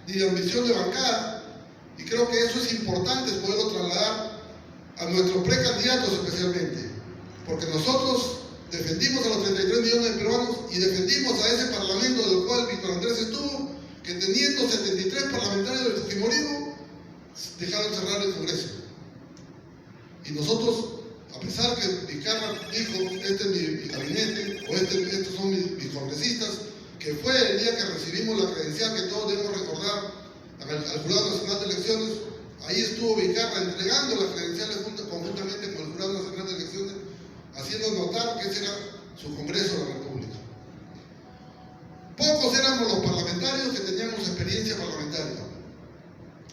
ni de ambición de bancada, y creo que eso es importante poderlo trasladar a nuestros precandidatos especialmente, porque nosotros defendimos a los 33 millones de peruanos y defendimos a ese parlamento del cual Víctor Andrés estuvo, que teniendo 73 parlamentarios del fujimorismo, dejaron cerrar el Congreso. Y nosotros, a pesar que Vizcarra dijo, este es mi gabinete, o estos son mis congresistas, que fue el día que recibimos la credencial que todos debemos recordar al Jurado Nacional de Elecciones, ahí estuvo Vizcarra entregando las credenciales conjuntamente con el Jurado Nacional de Elecciones, haciendo notar que ese era su Congreso de la República. Pocos éramos los parlamentarios que teníamos experiencia parlamentaria.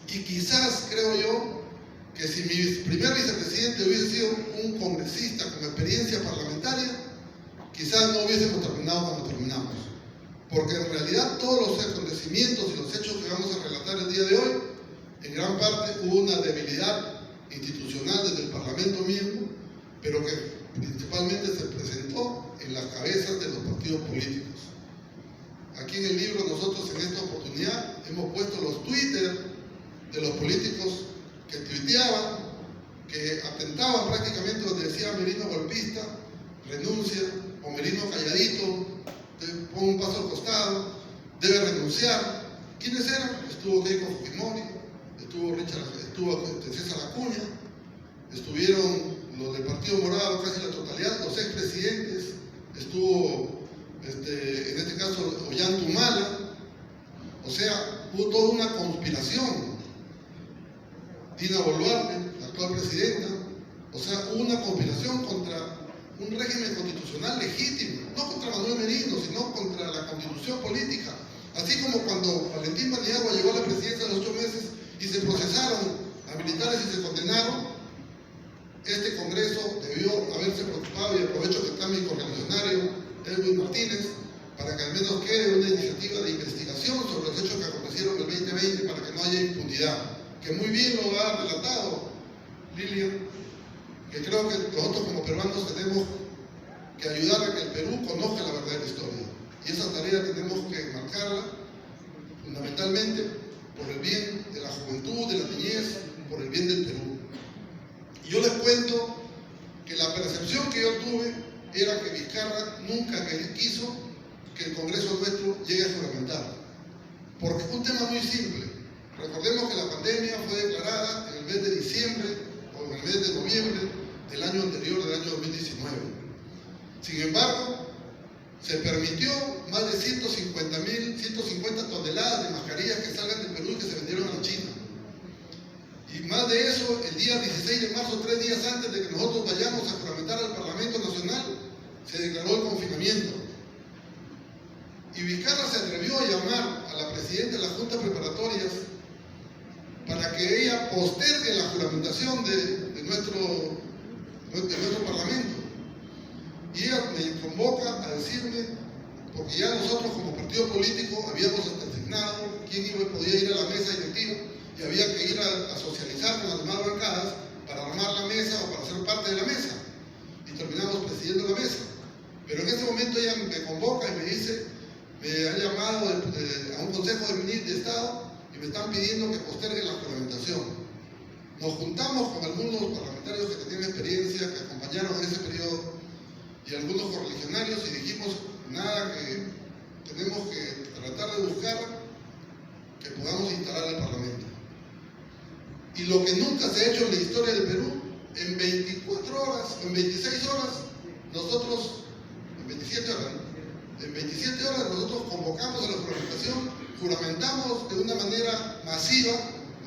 Y quizás, creo yo, que si mi primer vicepresidente hubiese sido un congresista con experiencia parlamentaria, quizás no hubiésemos terminado como terminamos. Porque en realidad todos los acontecimientos y los hechos que vamos a relatar el día de hoy, en gran parte hubo una debilidad institucional desde el Parlamento mismo, pero que principalmente se presentó en las cabezas de los partidos políticos. Aquí en el libro nosotros en esta oportunidad hemos puesto los Twitter de los políticos que tuiteaban, que atentaban prácticamente donde decía Merino golpista, renuncia, o Merino calladito, pon un paso al costado, debe renunciar. ¿Quiénes eran? Estuvo Keiko Fujimori, estuvo César Acuña, estuvieron los del Partido Morado, casi la totalidad, los expresidentes, estuvo en este caso Ollanta, o sea, hubo toda una conspiración. Dina Boluarte, la actual presidenta, o sea, hubo una conspiración contra un régimen constitucional legítimo, no contra Manuel Merino, sino contra la constitución política. Así como cuando Valentín Paniagua llegó a la presidencia a los 8 meses y se procesaron a militares y se condenaron, este Congreso debió haberse preocupado, y aprovecho que está mi correligionario Edwin Martínez, para que al menos quede una iniciativa de investigación sobre los hechos que acontecieron en el 2020 para que no haya impunidad, que muy bien lo ha relatado Lilian, que creo que nosotros como peruanos tenemos que ayudar a que el Perú conozca la verdadera historia. Y esa tarea tenemos que marcarla fundamentalmente por el bien de la juventud, de la niñez, por el bien del Perú. Y yo les cuento que la percepción que yo tuve era que Vizcarra nunca quiso que el Congreso nuestro llegue a juramentar. Porque es un tema muy simple. Recordemos que la pandemia fue declarada en el mes de diciembre o en el mes de noviembre del año anterior, del año 2019. Sin embargo, se permitió más de 150 toneladas de mascarillas que salgan del Perú y que se vendieron a China. Y más de eso, el día 16 de marzo, 3 días antes de que nosotros vayamos a juramentar al Parlamento Nacional, se declaró el confinamiento. Y Vizcarra se atrevió a llamar a la presidenta de las juntas preparatorias para que ella postergue la juramentación de nuestro Parlamento. Y ella me convoca a decirme, porque ya nosotros como partido político habíamos designado quién podía ir a la mesa directiva y había que ir a socializar con las demás bancadas para armar la mesa o para ser parte de la mesa. Y terminamos presidiendo la mesa. Pero en ese momento ella me convoca y me dice, me ha llamado a un Consejo de Estado y me están pidiendo que postergue la juramentación. Nos juntamos con algunos parlamentarios que tenían experiencia, que acompañaron en ese periodo, y algunos correligionarios, y dijimos, nada, que tenemos que tratar de buscar que podamos instalar el Parlamento. Y lo que nunca se ha hecho en la historia del Perú, en 24 horas, en 26 horas, nosotros, en 27 horas, ¿no? En 27 horas nosotros convocamos a la juramentación, juramentamos de una manera masiva,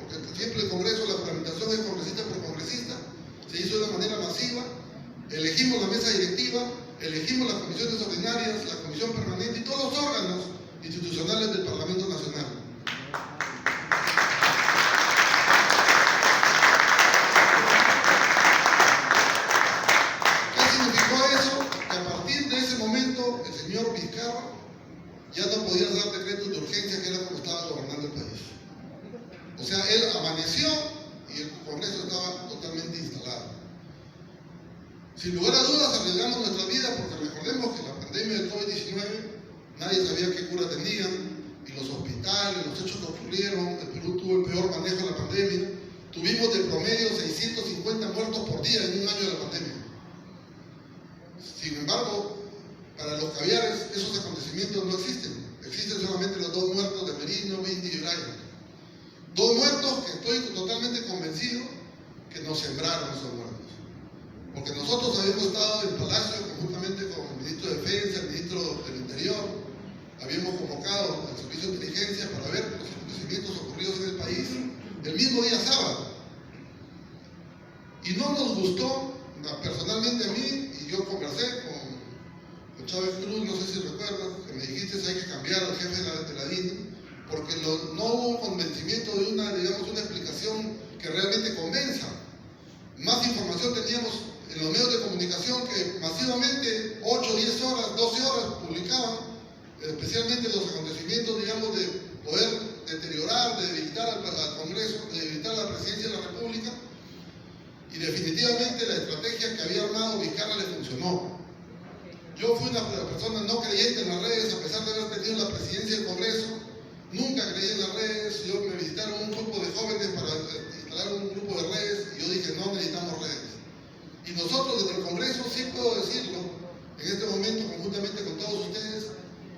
porque siempre el Congreso, la juramentación es congresista por congresista, se hizo de una manera masiva, elegimos la mesa directiva, elegimos las comisiones ordinarias, la comisión permanente y todos los órganos institucionales del Parlamento Nacional. ¿Qué significó eso? Que a partir de ese momento el señor Vizcarra ya no podía dar decretos de urgencia, que era como estaba gobernando el país. O sea, él amaneció y el Congreso estaba totalmente instalado. Sin lugar a dudas arriesgamos nuestra vida, porque recordemos que la pandemia del COVID-19 nadie sabía qué cura tenían, y los hospitales, lamentable los hechos que ocurrieron. El Perú tuvo el peor manejo de la pandemia. Tuvimos de promedio 650 muertos por día en un año de la pandemia. Sin embargo, para los caviares esos acontecimientos no existen. Existen solamente los 2 muertos de Merino, Bindi y Brian. 2 muertos que estoy totalmente convencido que nos sembraron esos muertos. Porque nosotros habíamos estado en Palacio conjuntamente con el ministro de Defensa, el ministro del Interior, habíamos convocado al Servicio de Inteligencia para ver los acontecimientos ocurridos en el país el mismo día sábado. Y no nos gustó, personalmente a mí, y yo conversé con Chávez Cruz, no sé si recuerdas, que me dijiste que hay que cambiar al jefe de la DINI, porque no hubo un convencimiento de una explicación que realmente convenza. Más información teníamos en los medios de comunicación que masivamente 8, 10 horas, 12 horas publicaban, especialmente los acontecimientos, digamos, de poder deteriorar, de debilitar al Congreso, de debilitar a la Presidencia de la República, y definitivamente la estrategia que había armado Vizcarra le funcionó. Yo fui una persona no creyente en las redes, a pesar de haber tenido la presidencia del Congreso, nunca creí en las redes. Me visitaron un grupo de jóvenes para instalar un grupo de redes, y yo dije, no necesitamos redes. Y nosotros desde el Congreso, sí puedo decirlo, en este momento, conjuntamente con todos ustedes,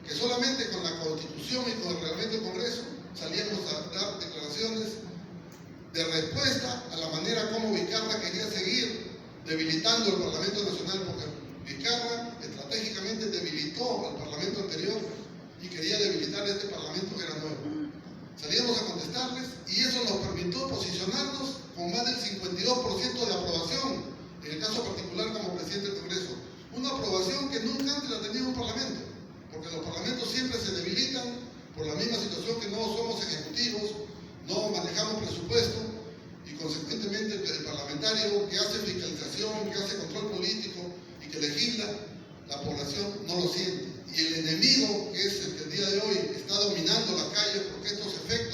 que solamente con la Constitución y con el reglamento del Congreso salíamos a dar declaraciones de respuesta a la manera como Vizcarra quería seguir debilitando el Parlamento Nacional, porque Vizcarra estratégicamente debilitó al Parlamento anterior y quería debilitar este Parlamento que era nuevo. Salíamos a contestarles y eso nos permitió posicionarnos con más del 52% de aprobación, en el caso particular como presidente del Congreso. Una aprobación que nunca antes la tenía un Parlamento, porque los Parlamentos siempre se debilitan por la misma situación que no somos ejecutivos, no manejamos presupuesto, y consecuentemente el parlamentario que hace fiscalización, que hace control político y que legisla, la población no lo siente. Y el enemigo, que es el que el día de hoy está dominando las calles, porque estos efectos